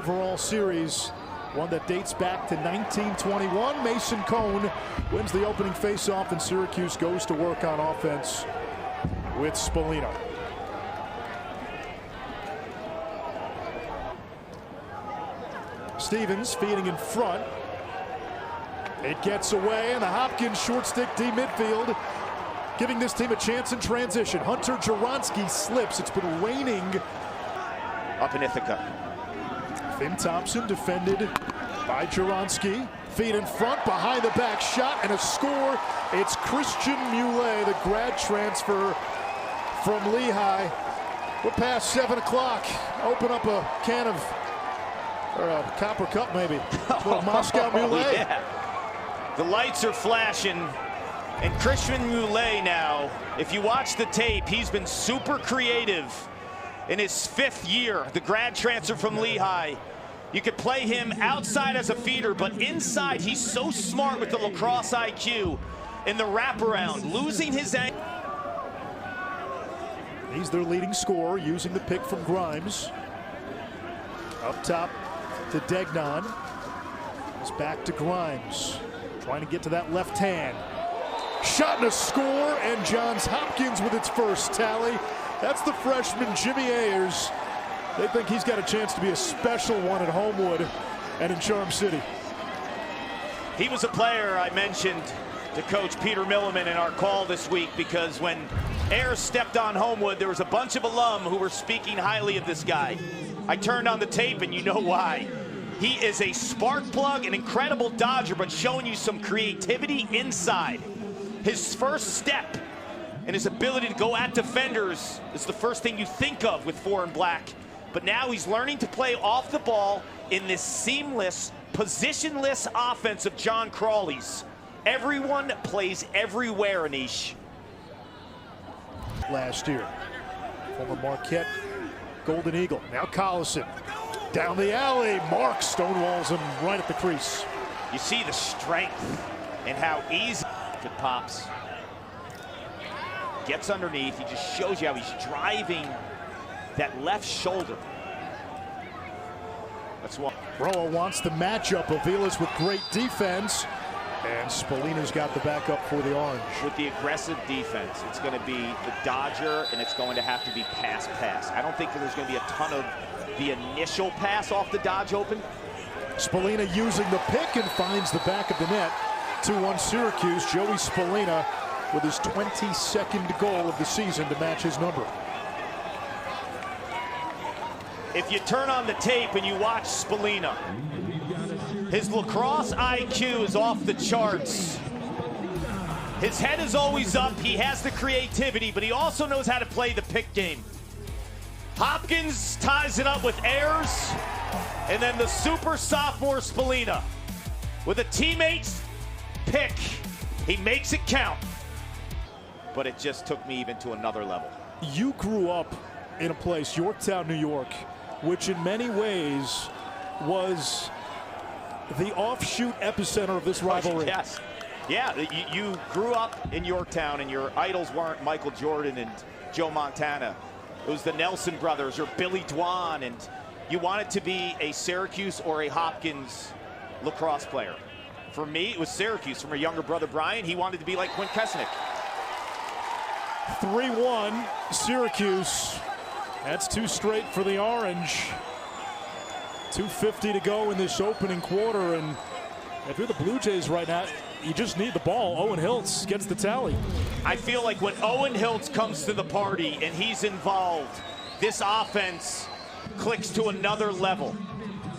overall series, one that dates back to 1921. Mason Cone wins the opening faceoff, and Syracuse goes to work on offense with Spallina. Stevens feeding in front. It gets away, and the Hopkins short stick D midfield, giving this team a chance in transition. Hunter Jaronski slips. It's been raining up in Ithaca. Finn Thompson defended by Jaronski. Feet in front, behind the back shot, and a score. It's Christian Muley, the grad transfer from Lehigh. We're past 7 o'clock. Open up a can of, or a Copper Cup maybe. Little Moscow Muley. Yeah. The lights are flashing, and Christian Muley now, if you watch the tape, he's been super creative in his 5th year, the grad transfer from Lehigh. You could play him outside as a feeder, but inside he's so smart with the lacrosse IQ in the wraparound, losing his angle. He's their leading scorer, using the pick from Grimes. Up top to Degnan. It's back to Grimes, trying to get to that left hand. Shot and a score, and Johns Hopkins with its first tally. That's the freshman Jimmy Ayers. They think he's got a chance to be a special one at Homewood and in Charm City. He was a player I mentioned to Coach Peter Milliman in our call this week, because when Ayers stepped on Homewood, there was a bunch of alum who were speaking highly of this guy. I turned on the tape, and you know why. He is a spark plug, an incredible dodger, but showing you some creativity inside. His first step and his ability to go at defenders is the first thing you think of with 4 and black. But now he's learning to play off the ball in this seamless, positionless offense of John Crawley's. Everyone plays everywhere, Anish. Last year, former Marquette Golden Eagle. Now Collison down the alley. Mark stonewalls him right at the crease. You see the strength and how easy it pops. Gets underneath. He just shows you how he's driving that left shoulder. That's one. Roa wants the matchup. Avila's with great defense, and Spallina's got the backup for the Orange. With the aggressive defense, it's going to be the dodger, and it's going to have to be pass. I don't think that there's going to be a ton of the initial pass off the dodge open. Spallina using the pick and finds the back of the net. 2-1 Syracuse. Joey Spallina with his 22nd goal of the season to match his number. If you turn on the tape and you watch Spallina, his lacrosse IQ is off the charts. His head is always up. He has the creativity, but he also knows how to play the pick game. Hopkins ties it up with Ayers, and then the super sophomore Spallina with a teammate's pick. He makes it count, but it just took me even to another level. You grew up in a place, Yorktown, New York, which in many ways was the offshoot epicenter of this rivalry. Yes. Yeah, you grew up in Yorktown, and your idols weren't Michael Jordan and Joe Montana. It was the Nelson brothers or Billy Dwan, and you wanted to be a Syracuse or a Hopkins lacrosse player. For me, it was Syracuse. For my younger brother Brian, he wanted to be like Quinn Kesnick. 3-1 Syracuse. That's 2 straight for the Orange. 2:50 to go in this opening quarter, and if you're the Blue Jays right now, you just need the ball. Owen Hiltz gets the tally. I feel like when Owen Hiltz comes to the party and he's involved, this offense clicks to another level.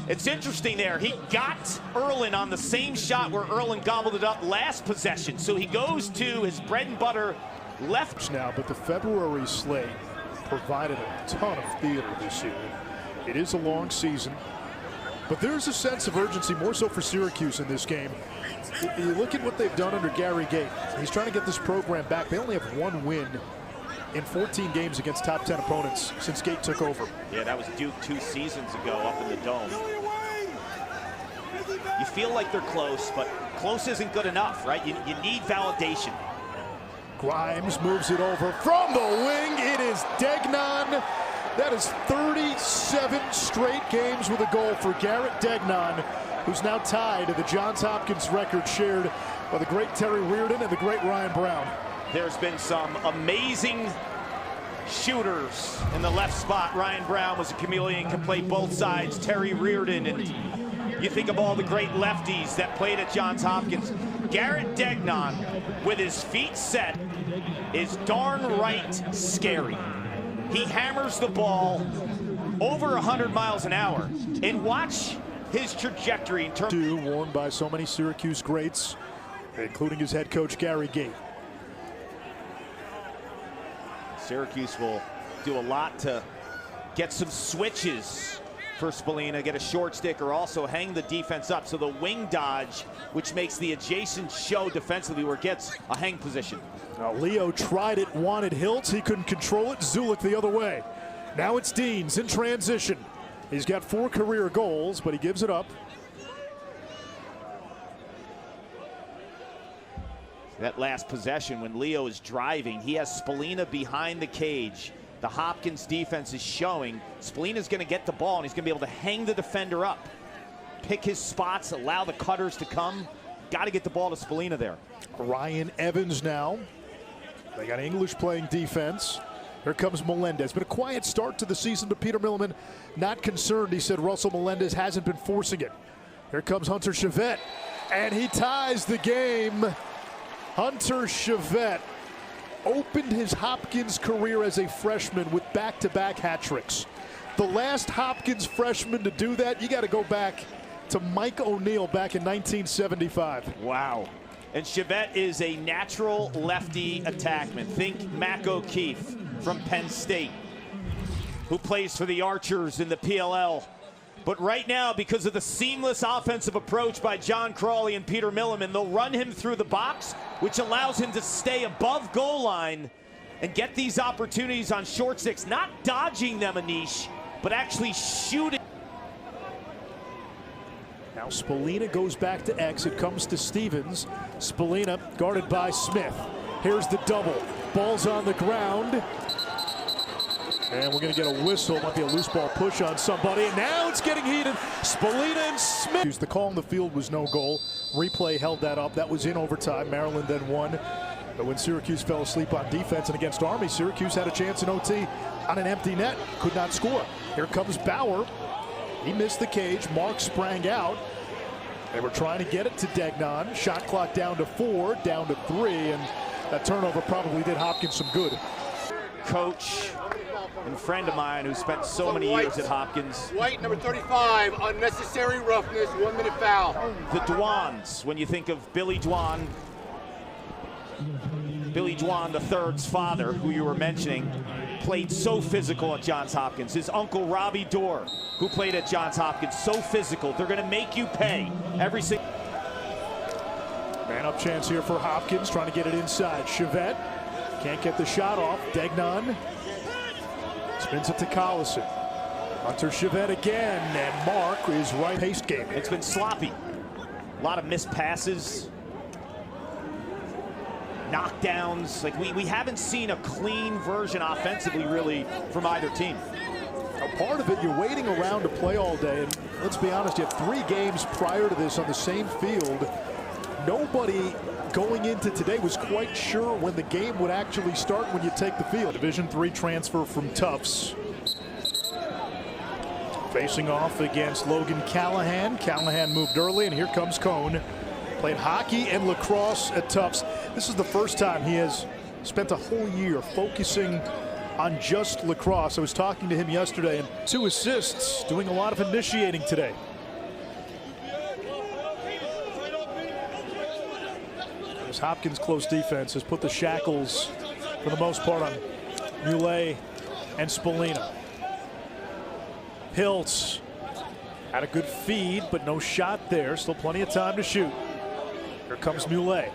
It's interesting there. He got Erlin on the same shot where Erlin gobbled it up last possession. So he goes to his bread and butter left. Now, but the February slate provided a ton of theater this year. It is a long season, but there's a sense of urgency, more so for Syracuse in this game. You look at what they've done under Gary Gate. He's trying to get this program back. They only have 1 win in 14 games against top 10 opponents since Gate took over. Yeah, that was Duke 2 seasons ago up in the Dome. You feel like they're close, but close isn't good enough, right? You need validation. Grimes moves it over from the wing. It is Degnan. That is 37 straight games with a goal for Garrett Degnan, who's now tied to the Johns Hopkins record shared by the great Terry Reardon and the great Ryan Brown. There's been some amazing shooters in the left spot. Ryan Brown was a chameleon, can play both sides. Terry Reardon, and you think of all the great lefties that played at Johns Hopkins. Garrett Degnan, with his feet set, is darn right scary. He hammers the ball over 100 miles an hour. And watch his trajectory in terms of worn by so many Syracuse greats, including his head coach Gary Gait. Syracuse will do a lot to get some switches for Spallina, get a short stick, or also hang the defense up. So the wing dodge, which makes the adjacent show defensively, where it gets a hang position. Now Leo tried it, wanted Hiltz, he couldn't control it. Zulik the other way. Now it's Deans in transition. He's got 4 career goals, but he gives it up. That last possession, when Leo is driving, he has Spallina behind the cage. The Hopkins defense is showing Spallina's going to get the ball, and he's going to be able to hang the defender up, pick his spots, allow the cutters to come. Got to get the ball to Spallina there. Ryan Evans now. They got English playing defense. Here comes Melendez. Been a quiet start to the season, but Peter Milliman not concerned. He said Russell Melendez hasn't been forcing it. Here comes Hunter Chevette, and he ties the game. Hunter Chevette opened his Hopkins career as a freshman with back-to-back hat tricks. The last Hopkins freshman to do that, you got to go back to Mike O'Neill back in 1975. Wow. And Chevette is a natural lefty attackman. Think Mac O'Keefe from Penn State, who plays for the Archers in the PLL. But right now, because of the seamless offensive approach by John Crawley and Peter Milliman, they'll run him through the box, which allows him to stay above goal line and get these opportunities on short sticks, not dodging them, Anish, but actually shooting. Now Spallina goes back to X. It comes to Stevens. Spallina guarded by Smith. Here's the double. Ball's on the ground. And we're going to get a whistle. Might be a loose ball push on somebody. And now it's getting heated. Spallina and Smith. The call on the field was no goal. Replay held that up. That was in overtime. Maryland then won. But when Syracuse fell asleep on defense and against Army, Syracuse had a chance in OT on an empty net. Could not score. Here comes Bauer. He missed the cage. Mark sprang out. They were trying to get it to Degnan. Shot clock down to 4, down to 3, and that turnover probably did Hopkins some good. Coach and friend of mine who spent so many years at Hopkins. White, number 35, unnecessary roughness, 1-minute foul. The Dwans, when you think of Billy Dwan III's father, who you were mentioning, played so physical at Johns Hopkins. His uncle Robbie Dorr, who played at Johns Hopkins, so physical. They're going to make you pay every single. Man up chance here for Hopkins, trying to get it inside. Chevette can't get the shot off. Degnan spins it to Collison. Hunter Chevette again, and Mark is right. Pace game. It's been sloppy. A lot of missed passes, knockdowns. Like we haven't seen a clean version offensively really from either team. A part of it, you're waiting around to play all day, and let's be honest, you have 3 games prior to this on the same field. Nobody going into today was quite sure when the game would actually start when you take the field. Division III transfer from Tufts. Facing off against Logan Callahan. Callahan moved early, and here comes Cone. Played hockey and lacrosse at Tufts. This is the first time he has spent a whole year focusing on just lacrosse. I was talking to him yesterday, and 2 assists, doing a lot of initiating today. This Hopkins close defense has put the shackles, for the most part, on Muley and Spallina. Hiltz had a good feed, but no shot there. Still plenty of time to shoot. Here comes Muley.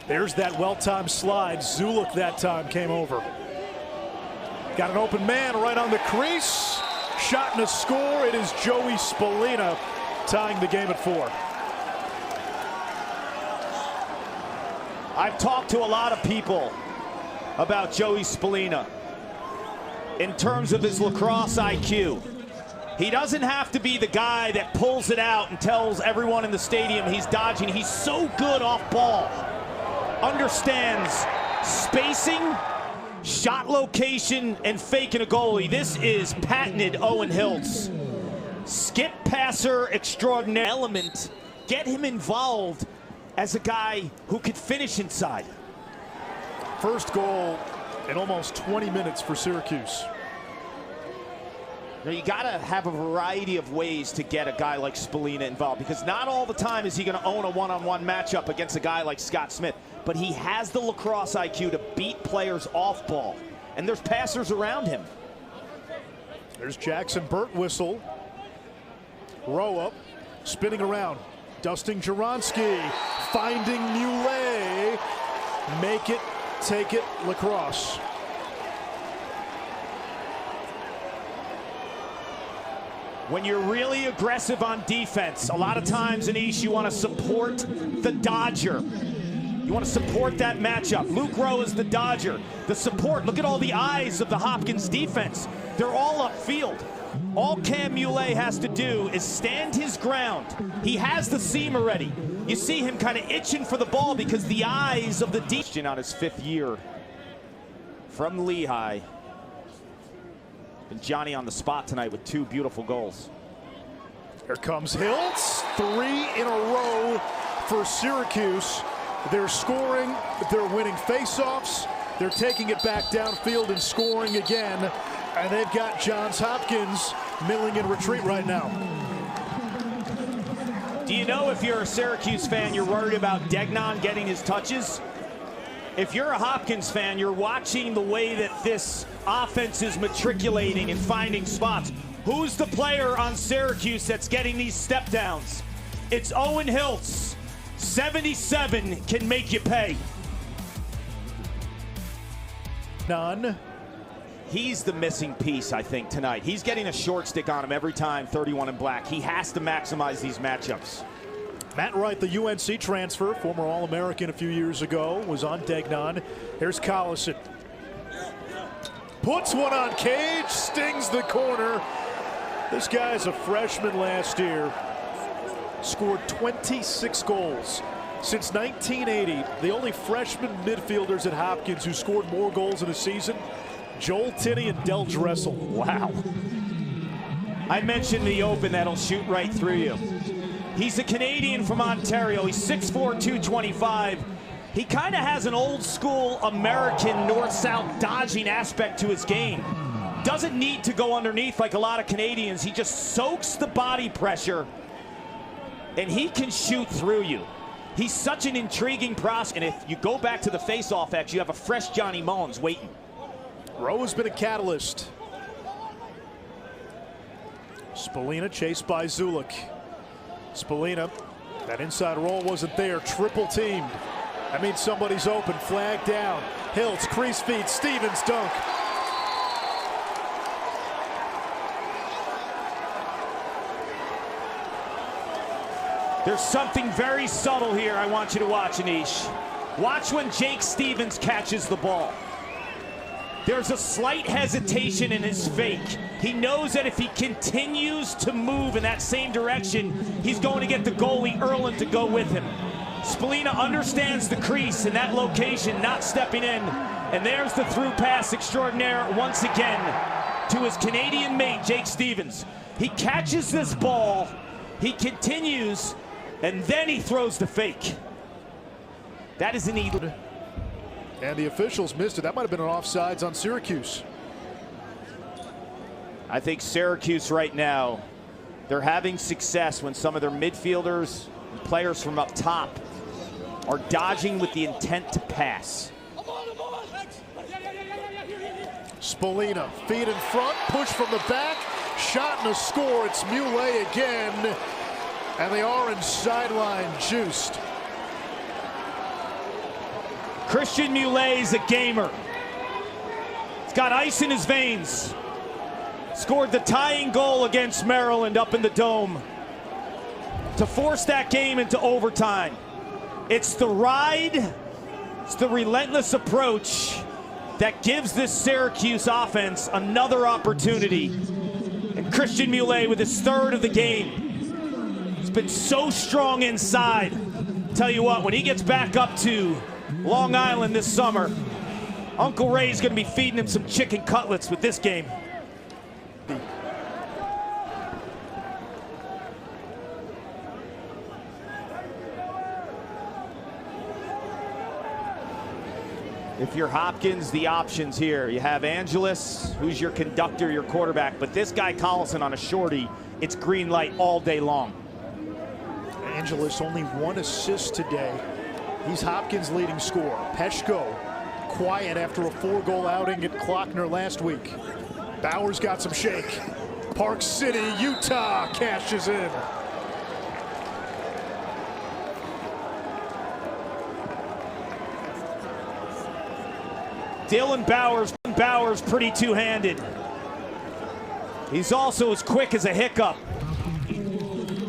There's that well-timed slide. Zulik that time came over. Got an open man right on the crease. Shot and a score. It is Joey Spallina tying the game at 4. I've talked to a lot of people about Joey Spallina. in terms of his lacrosse IQ. He doesn't have to be the guy that pulls it out and tells everyone in the stadium he's dodging. He's so good off ball. Understands spacing, shot location, and faking a goalie. This is patented Owen Hiltz. Skip passer extraordinary element. Get him involved as a guy who could finish inside. First goal in almost 20 minutes for Syracuse. Now you gotta have a variety of ways to get a guy like Spallina involved, because not all the time is he gonna own a one-on-one matchup against a guy like Scott Smith, but he has the lacrosse IQ to beat players off ball, and there's passers around him. There's Jackson Birtwistle. Row up, spinning around, dusting Jaronsky, finding Muley. Make it, take it, lacrosse. When you're really aggressive on defense, a lot of times, Anish, you want to support the Dodger. You want to support that matchup. Luke Rowe is the Dodger. The support, look at all the eyes of the Hopkins defense. They're all upfield. All Cam Muley has to do is stand his ground. He has the seam already. You see him kind of itching for the ball because the eyes of the defense on his 5th year from Lehigh. And Johnny on the spot tonight with 2 beautiful goals. Here comes Hiltz. 3 in a row for Syracuse. They're scoring, they're winning faceoffs, they're taking it back downfield and scoring again. And they've got Johns Hopkins milling in retreat right now. Do you know, if you're a Syracuse fan, you're worried about Degnan getting his touches? If you're a Hopkins fan, you're watching the way that this offense is matriculating and finding spots. Who's the player on Syracuse that's getting these step downs? It's Owen Hiltz. 77 can make you pay. None. He's the missing piece, I think, tonight. He's getting a short stick on him every time, 31 in black. He has to maximize these matchups. Matt Wright, the UNC transfer, former All-American a few years ago, was on Degnan. Here's Collison. Puts one on Cage, stings the corner. This guy's a freshman last year. Scored 26 goals. Since 1980, the only freshman midfielders at Hopkins who scored more goals in a season, Joel Tinney and Del Dressel. Wow. I mentioned the open that'll shoot right through you. He's a Canadian from Ontario. He's 6'4", 225. He kind of has an old school American north-south dodging aspect to his game. Doesn't need to go underneath like a lot of Canadians. He just soaks the body pressure, and he can shoot through you. He's such an intriguing prospect. And if you go back to the face-off X, you have a fresh Johnny Mullins waiting. Rowe has been a catalyst. Spallina chased by Zulik. Spallina, that inside roll wasn't there. Triple teamed. That means somebody's open. Flag down. Hiltz, crease feed, Stevens dunk. There's something very subtle here I want you to watch, Anish. Watch when Jake Stevens catches the ball. There's a slight hesitation in his fake. He knows that if he continues to move in that same direction, he's going to get the goalie, Erlin, to go with him. Spallina understands the crease in that location, not stepping in. And there's the through pass extraordinaire once again to his Canadian mate, Jake Stevens. He catches this ball, he continues, and then he throws the fake. That is an eagle. And the officials missed it. That might have been an offsides on Syracuse. I think Syracuse right now, they're having success when some of their midfielders and players from up top are dodging with the intent to pass. Spallina, feet in front, push from the back, shot and a score. It's Muley again, and the orange sideline juiced. Christian Muley's a gamer. He's got ice in his veins. Scored the tying goal against Maryland up in the Dome to force that game into overtime. It's the ride, it's the relentless approach, that gives this Syracuse offense another opportunity. And Christian Mullet with his third of the game. He's been so strong inside. Tell you what, when he gets back up to Long Island this summer, Uncle Ray's gonna be feeding him some chicken cutlets with this game. If you're Hopkins, the options here. You have Angeles, who's your conductor, your quarterback, but this guy Collison on a shorty, it's green light all day long. Angeles only 1 assist today. He's Hopkins' leading scorer. Peshko, quiet after a 4-goal outing at Klockner last week. Bowers got some shake. Park City, Utah cashes in. Dylan Bowers pretty two-handed. He's also as quick as a hiccup.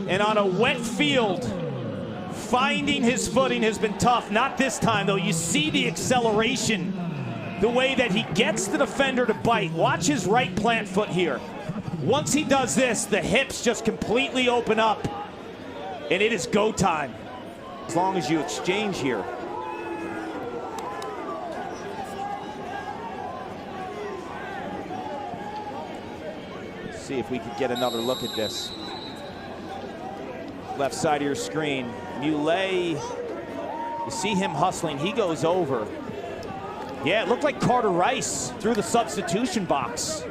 And on a wet field, finding his footing has been tough. Not this time, though. You see the acceleration, the way that he gets the defender to bite. Watch his right plant foot here. Once he does this, the hips just completely open up, and it is go time. As long as you exchange here. See if we could get another look at this. Left side of your screen, Mullet, you see him hustling, he goes over. Yeah, it looked like Carter Rice through the substitution box.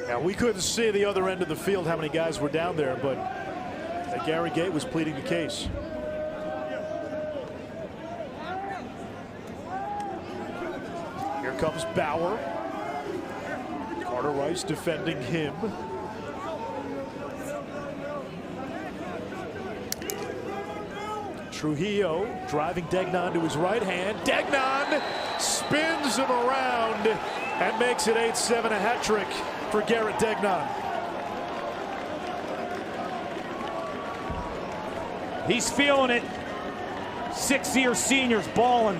Now, we couldn't see the other end of the field how many guys were down there, but Gary Gate was pleading the case. Here comes Bauer. Carter Rice defending him. Trujillo driving Degnan to his right hand. Degnan spins him around and makes it 8-7, a hat trick for Garrett Degnan. He's feeling it. 6-year senior's balling.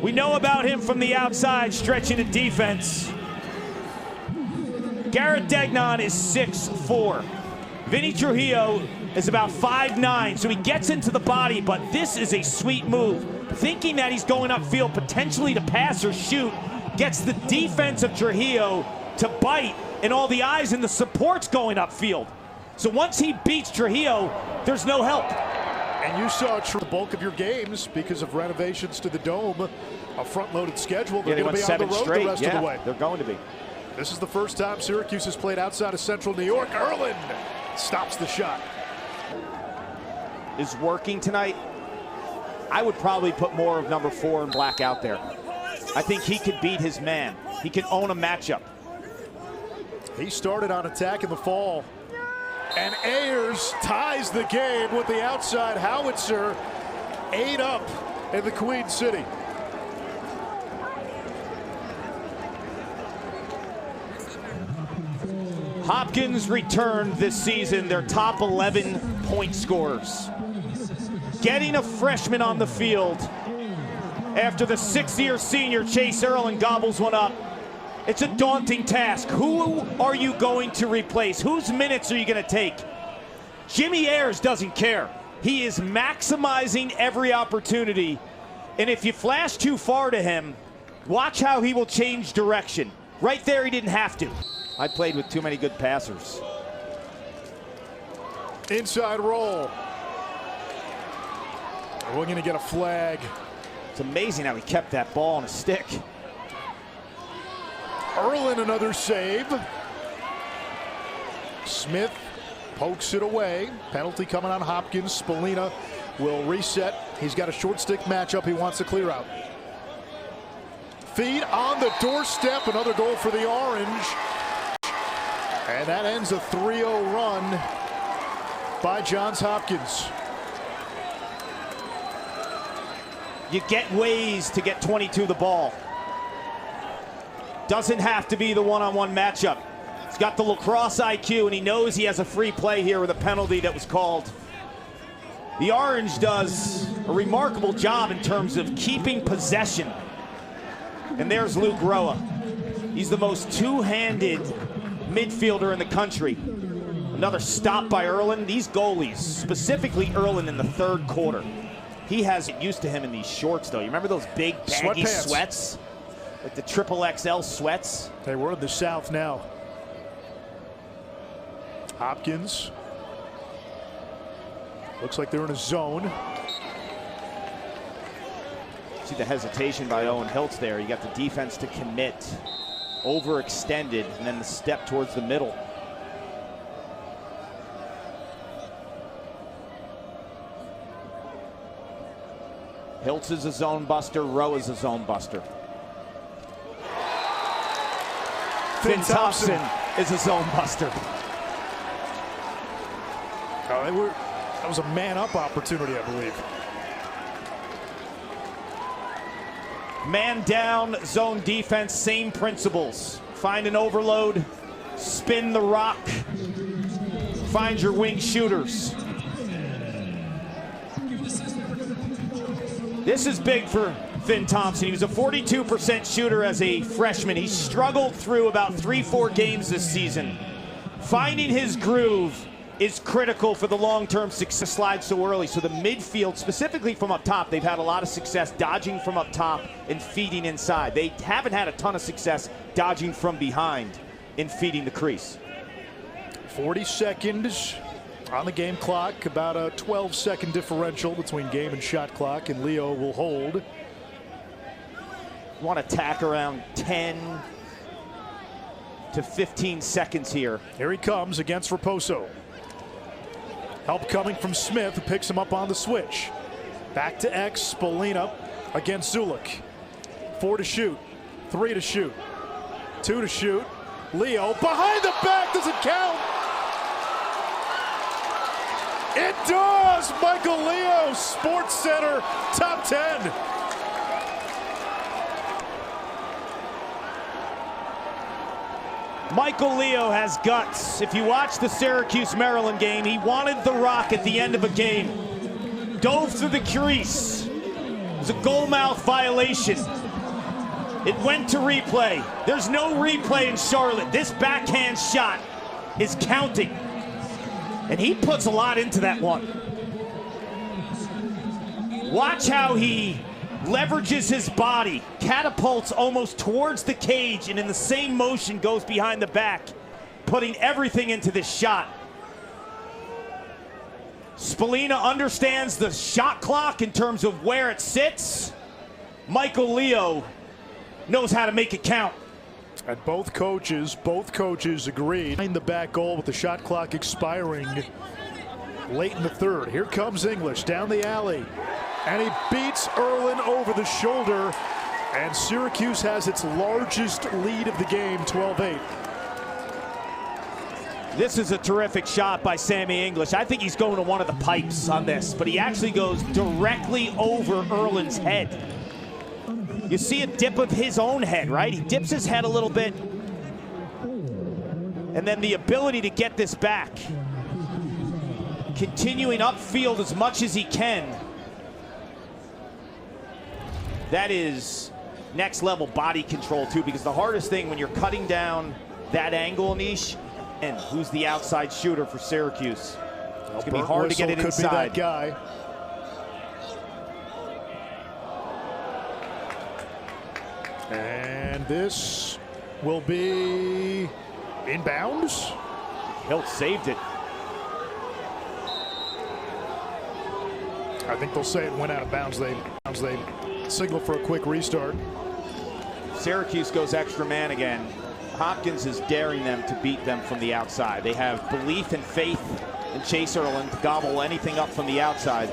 We know about him from the outside, stretching the defense. Garrett Degnan is 6'4". Vinny Trujillo is about 5'9", so he gets into the body, but this is a sweet move. Thinking that he's going upfield, potentially to pass or shoot, gets the defense of Trujillo to bite, and all the eyes and the support's going upfield. So once he beats Trujillo, there's no help. And you saw the bulk of your games because of renovations to the Dome, a front-loaded schedule. They're going to be on the road the rest of the way. They're going to be. This is the first time Syracuse has played outside of Central New York. Erlin stops the shot. Is working tonight. I would probably put more of number 4 in black out there. I think he could beat his man. He can own a matchup. He started on attack in the fall. And Ayers ties the game with the outside howitzer. 8 up in the Queen City. Hopkins returned this season their top 11 point scorers. Getting a freshman on the field after the 6-year senior Chase Erlin gobbles one up. It's a daunting task. Who are you going to replace? Whose minutes are you going to take? Jimmy Ayers doesn't care. He is maximizing every opportunity. And if you flash too far to him, watch how he will change direction. Right there, he didn't have to. I played with too many good passers. Inside roll. We're going to get a flag. It's amazing how he kept that ball on a stick. Erlin, another save. Smith pokes it away. Penalty coming on Hopkins. Spallina will reset. He's got a short stick matchup he wants to clear out. Feed on the doorstep. Another goal for the Orange. And that ends a 3-0 run by Johns Hopkins. You get ways to get 22 the ball. Doesn't have to be the one-on-one matchup. He's got the lacrosse IQ, and he knows he has a free play here with a penalty that was called. The Orange does a remarkable job in terms of keeping possession. And there's Luke Roa. He's the most two-handed midfielder in the country. Another stop by Erlin. These goalies, specifically Erlin in the third quarter, he has it used to him in these shorts, though. You remember those big baggy sweats? Like the XXL sweats? Hey, we're in the South now. Hopkins. Looks like they're in a zone. See the hesitation by Owen Hiltz there. You got the defense to commit, overextended, and then the step towards the middle. Hiltz is a zone buster, Rowe is a zone buster. Finn Thompson is a zone buster. That was a man-up opportunity, I believe. Man down, zone defense, same principles. Find an overload, spin the rock, find your wing shooters. This is big for Finn Thompson. He was a 42% shooter as a freshman. He struggled through about 3-4 games this season. Finding his groove is critical for the long-term success. Slide so early. So the midfield, specifically from up top, they've had a lot of success dodging from up top and feeding inside. They haven't had a ton of success dodging from behind and feeding the crease. 40 seconds on the game clock, about a 12-second differential between game and shot clock, and Leo will hold. You want to tack around 10 to 15 seconds here. Here he comes against Raposo. Help coming from Smith, who picks him up on the switch. Back to X, Spalina against Zulik. 4 to shoot, 3 to shoot, 2 to shoot. Leo behind the back, does it count? It does! Michael Leo, Sports Center, top 10. Michael Leo has guts. If you watch the Syracuse Maryland game, he wanted the rock at the end of a game. Dove through the crease. It was a goal mouth violation. It went to replay. There's no replay in Charlotte. This backhand shot is counting. And he puts a lot into that one. Watch how he leverages his body, catapults almost towards the cage, and in the same motion goes behind the back, putting everything into this shot. Spalina understands the shot clock in terms of where it sits. Michael Leo knows how to make it count. And both coaches agreed. Behind the back goal with the shot clock expiring late in the third. Here comes English down the alley. And he beats Erlin over the shoulder. And Syracuse has its largest lead of the game, 12-8. This is a terrific shot by Sammy English. I think he's going to one of the pipes on this, but he actually goes directly over Erlin's head. You see a dip of his own head, right? He dips his head a little bit. And then the ability to get this back. Continuing upfield as much as he can. That is next level body control too, because the hardest thing when you're cutting down that angle, Niche, and who's the outside shooter for Syracuse? It's gonna be hard to get it inside. Could be that guy. And this will be inbounds. Hilt saved it. I think they'll say it went out of bounds. They signal for a quick restart. Syracuse goes extra man again. Hopkins is daring them to beat them from the outside. They have belief and faith in Chase Erlin to gobble anything up from the outside.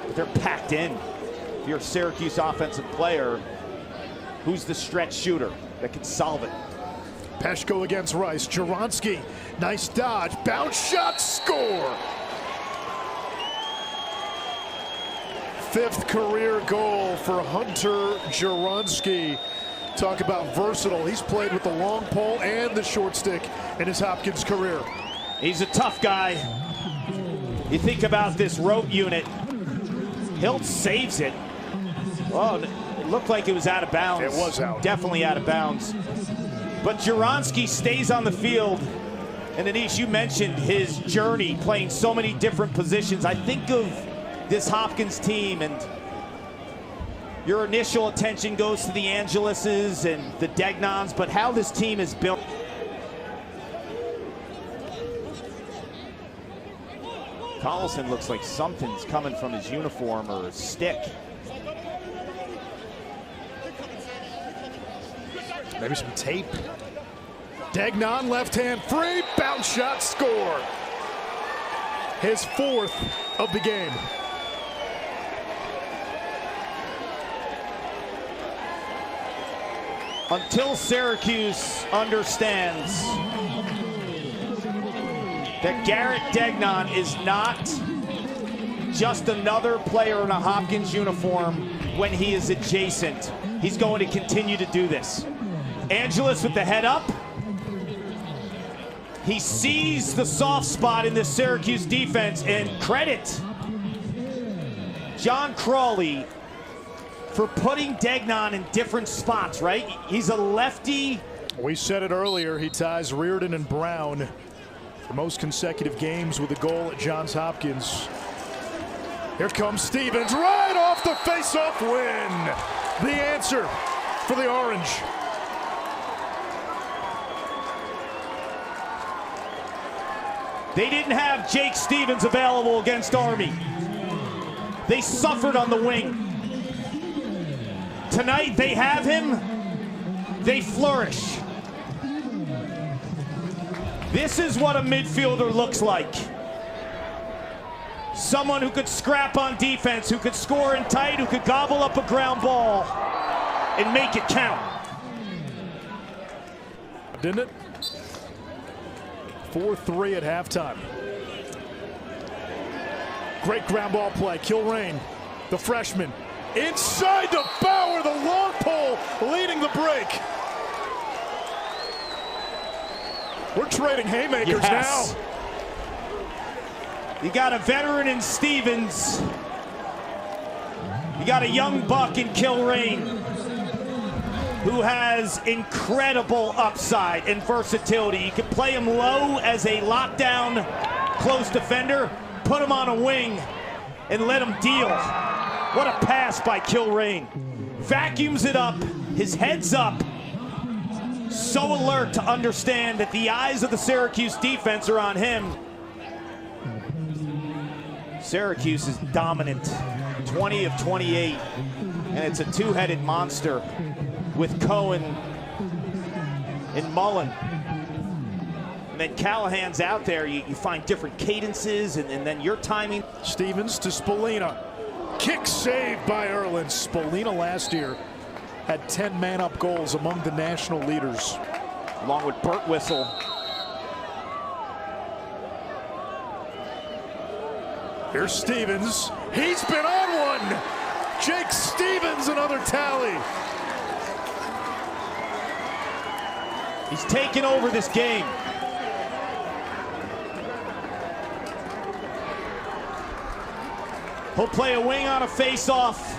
But they're packed in. If you're a Syracuse offensive player, who's the stretch shooter that can solve it? Peshko against Rice. Jaronski, nice dodge. Bounce shot, score. 5th career goal for Hunter Jaronski. Talk about versatile. He's played with the long pole and the short stick in his Hopkins career. He's a tough guy. You think about this rope unit. Hilt saves it. Oh, looked like it was out of bounds. It was out. Definitely out of bounds. But Juranski stays on the field. And Anish, you mentioned his journey playing so many different positions. I think of this Hopkins team, and your initial attention goes to the Angeleses and the Degnons, but how this team is built. Collison looks like something's coming from his uniform or his stick. Maybe some tape. Degnon, left hand free, bounce shot, score. His 4th of the game. Until Syracuse understands that Garrett Degnon is not just another player in a Hopkins uniform when he is adjacent, he's going to continue to do this. Angeles with the head up. He sees the soft spot in the Syracuse defense, and credit John Crawley for putting Degnon in different spots, right? He's a lefty. We said it earlier, he ties Reardon and Brown for most consecutive games with a goal at Johns Hopkins. Here comes Stevens, right off the face-off win. The answer for the Orange. They didn't have Jake Stevens available against Army. They suffered on the wing. Tonight they have him. They flourish. This is what a midfielder looks like. Someone who could scrap on defense, who could score in tight, who could gobble up a ground ball and make it count. Didn't it? 4-3 at halftime. Great ground ball play. Kilrain, the freshman, inside the Bauer, the long pole leading the break. We're trading haymakers now. You got a veteran in Stevens. You got a young buck in Kilrain, who has incredible upside and versatility. You can play him low as a lockdown close defender, put him on a wing, and let him deal. What a pass by Kilrain. Vacuums it up, his head's up. So alert to understand that the eyes of the Syracuse defense are on him. Syracuse is dominant, 20 of 28, and it's a two-headed monster with Cohen and Mullen. And then Callahan's out there. You find different cadences, and then your timing. Stevens to Spallina. Kick saved by Erlin. Spallina last year had 10 man-up goals among the national leaders. Along with Burt Whistle. Here's Stevens. He's been on one. Jake Stevens, another tally. He's taken over this game. He'll play a wing on a face-off.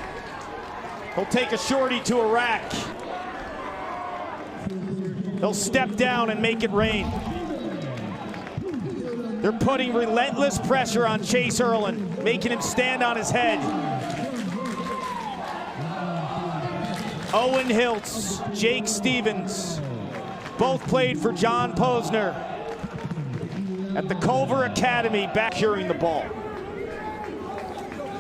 He'll take a shorty to a rack. He'll step down and make it rain. They're putting relentless pressure on Chase Erlin, making him stand on his head. Owen Hiltz, Jake Stevens, both played for John Posner at the Culver Academy, back curing the ball.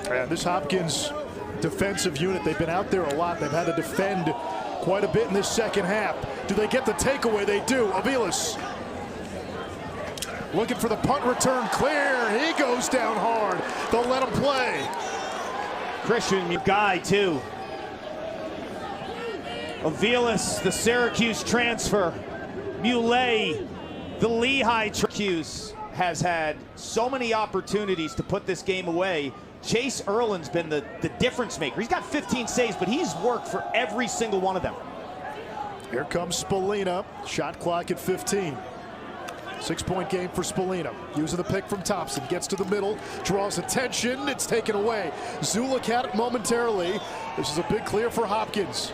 Yeah, this Hopkins defensive unit, they've been out there a lot. They've had to defend quite a bit in this second half. Do they get the takeaway? They do. Aviles looking for the punt return, clear. He goes down hard. They'll let him play. Christian guy too. Aviles, the Syracuse transfer. Muley, the Lehigh. Syracuse has had so many opportunities to put this game away. Chase Erlin's been the difference maker. He's got 15 saves, but he's worked for every single one of them. Here comes Spallina. Shot clock at 15. 6-point game for Spallina. Using the pick from Thompson. Gets to the middle. Draws attention. It's taken away. Zulik had it momentarily. This is a big clear for Hopkins.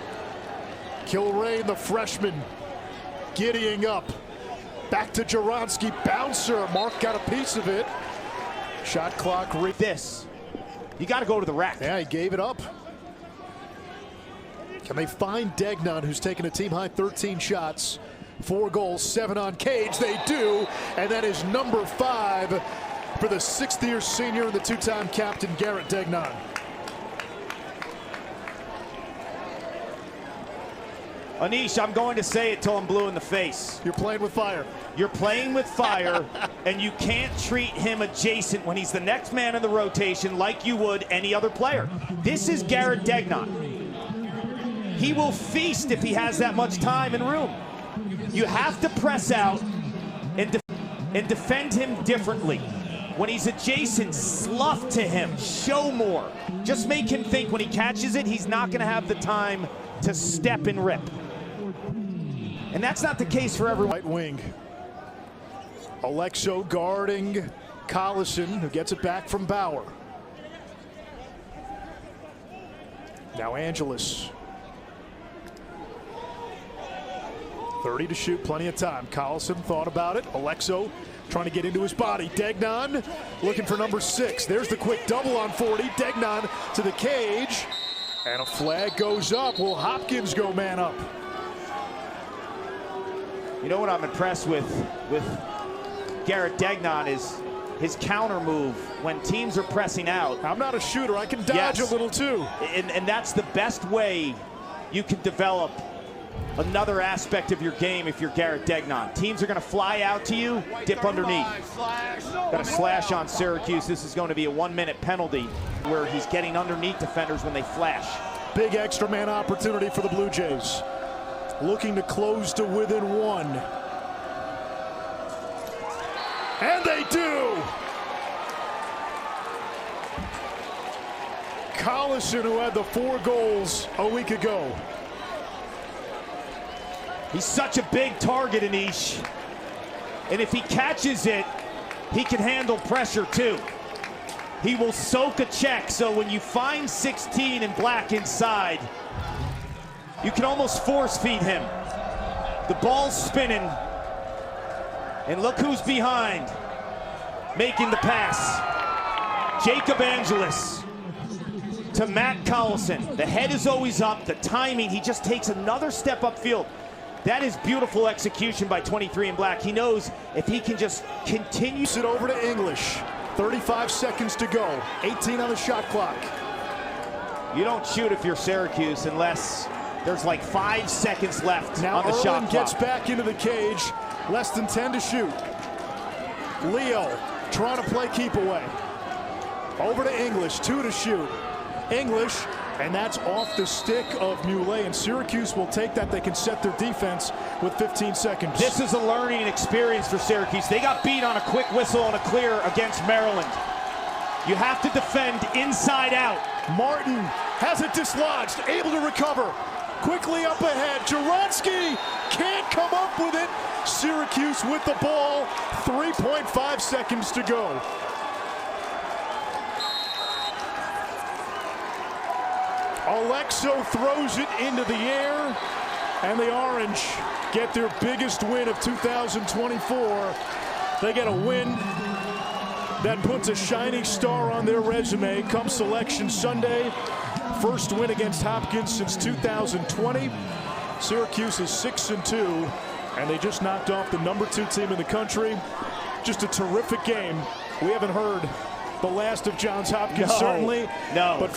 Kilrain, the freshman, giddying up. Back to Jaronski. Bouncer. Mark got a piece of it. Shot clock. This. You got to go to the rack. Yeah, he gave it up. Can they find Degnan, who's taken a team-high 13 shots? 4 goals, 7 on Cage. They do, and that is number 5 for the 6th-year senior and the 2-time captain, Garrett Degnan. Anish, I'm going to say it till I'm blue in the face. You're playing with fire. You're playing with fire, and you can't treat him adjacent when he's the next man in the rotation like you would any other player. This is Garrett Degnan. He will feast if he has that much time and room. You have to press out and defend him differently. When he's adjacent, slough to him, show more. Just make him think when he catches it, he's not going to have the time to step and rip. And that's not the case for everyone. Right wing. Alexo guarding Collison, who gets it back from Bauer. Now Angelis. 30 to shoot, plenty of time. Collison thought about it. Alexo trying to get into his body. Degnan looking for number 6. There's the quick double on 40. Degnan to the cage. And a flag goes up. Will Hopkins go man up? You know what I'm impressed with Garrett Degnan is his counter move when teams are pressing out. I'm not a shooter. I can dodge a little too. And that's the best way you can develop another aspect of your game if you're Garrett Degnan. Teams are going to fly out to you, dip underneath. Got a slash on Syracuse. This is going to be a 1-minute penalty where he's getting underneath defenders when they flash. Big extra man opportunity for the Blue Jays. Looking to close to within 1. And they do! Collison, who had the 4 goals a week ago. He's such a big target, Anish. And if he catches it, he can handle pressure too. He will soak a check, so when you find 16 in black inside, you can almost force feed him. The ball's spinning, and look who's behind, making the pass. Jacob Angelis to Matt Collison. The head is always up, the timing, he just takes another step upfield. That is beautiful execution by 23 in black. He knows if he can just continue. It over to English. 35 seconds to go. 18 on the shot clock. You don't shoot if you're Syracuse unless there's like 5 seconds left on the shot clock. Gets back into the cage. Less than 10 to shoot. Leo trying to play keep away. Over to English. 2 to shoot. English. And that's off the stick of Muley, and Syracuse will take that. They can set their defense with 15 seconds. This is a learning experience for Syracuse. They got beat on a quick whistle and a clear against Maryland. You have to defend inside out. Martin has it dislodged, able to recover. Quickly up ahead, Jaronski can't come up with it. Syracuse with the ball, 3.5 seconds to go. Alexo throws it into the air, and the Orange get their biggest win of 2024. They get a win that puts a shining star on their resume come Selection Sunday. First win against Hopkins since 2020. Syracuse is 6-2, and they just knocked off the number 2 team in the country. Just a terrific game. We haven't heard the last of Johns Hopkins, certainly. No. But